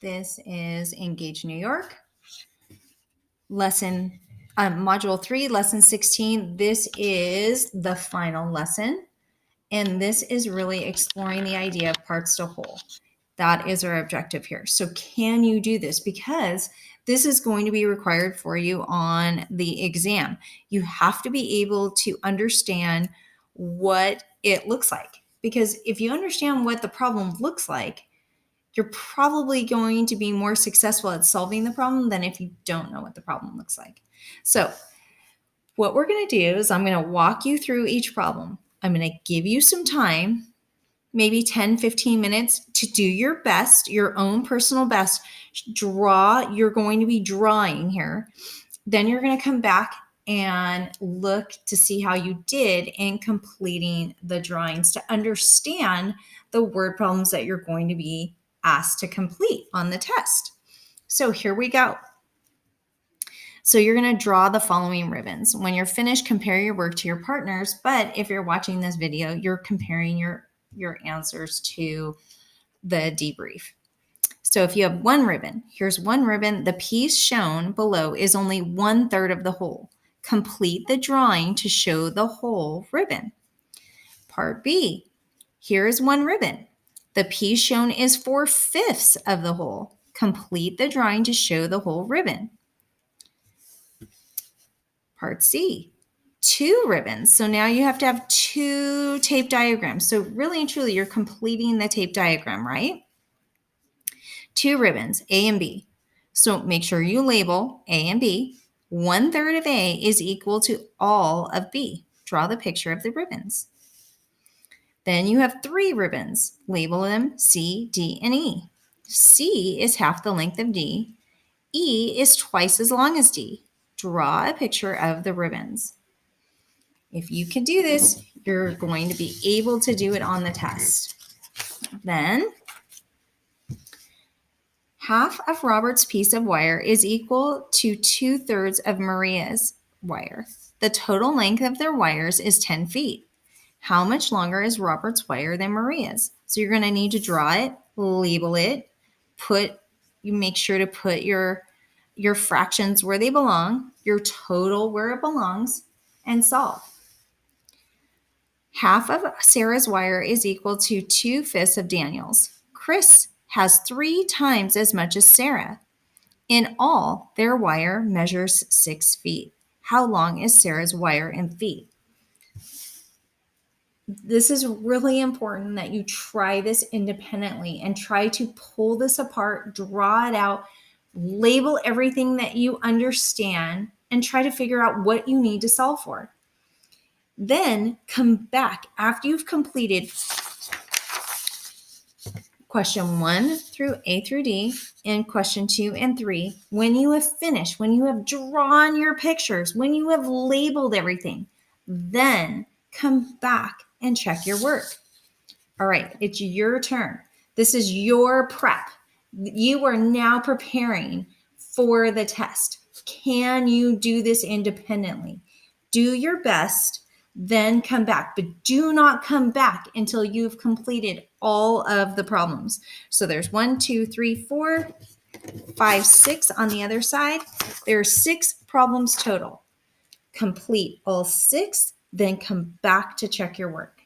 This is Engage New York, Module 3, Lesson 16. This is the final lesson, and this is really exploring the idea of parts to whole. That is our objective here. So can you do this? Because this is going to be required for you on the exam. You have to be able to understand what it looks like. Because if you understand what the problem looks like, you're probably going to be more successful at solving the problem than if you don't know what the problem looks like. So what we're going to do is I'm going to walk you through each problem. I'm going to give you some time, maybe 10, 15 minutes to do your best, your own personal best. You're going to be drawing here. Then you're going to come back and look to see how you did in completing the drawings to understand the word problems that you're going to be asked to complete on the test. So here we go. So you're going to draw the following ribbons. When you're finished, compare your work to your partner's, but if you're watching this video, you're comparing your answers to the debrief. So if you have one ribbon, here's one ribbon. The piece shown below is only 1/3 of the whole. Complete the drawing to show the whole ribbon. Part B, here is one ribbon. The piece shown is 4/5 of the whole. Complete the drawing to show the whole ribbon. Part C, 2 ribbons. So now you have to have 2 tape diagrams. So really and truly, you're completing the tape diagram, right? 2 ribbons, A and B. So make sure you label A and B. 1/3 of A is equal to all of B. Draw the picture of the ribbons. Then you have 3 ribbons. Label them C, D, and E. C is half the length of D. E is twice as long as D. Draw a picture of the ribbons. If you can do this, you're going to be able to do it on the test. Then, half of Robert's piece of wire is equal to 2/3 of Maria's wire. The total length of their wires is 10 feet. How much longer is Robert's wire than Maria's? So you're going to need to draw it, label it, you make sure to put your fractions where they belong, your total where it belongs, and solve. Half of Sarah's wire is equal to 2/5 of Daniel's. Chris has 3 times as much as Sarah. In all, their wire measures 6 feet. How long is Sarah's wire in feet? This is really important that you try this independently and try to pull this apart, draw it out, label everything that you understand, and try to figure out what you need to solve for. Then come back after you've completed question 1 through A through D and question 2 and 3. When you have finished, when you have drawn your pictures, when you have labeled everything, then come back and check your work. All right, it's your turn. This is your prep. You are now preparing for the test. Can you do this independently? Do your best, then come back, but do not come back until you've completed all of the problems. So there's 1, 2, 3, 4, 5, 6 on the other side. There are 6 problems total. Complete all 6, then come back to check your work.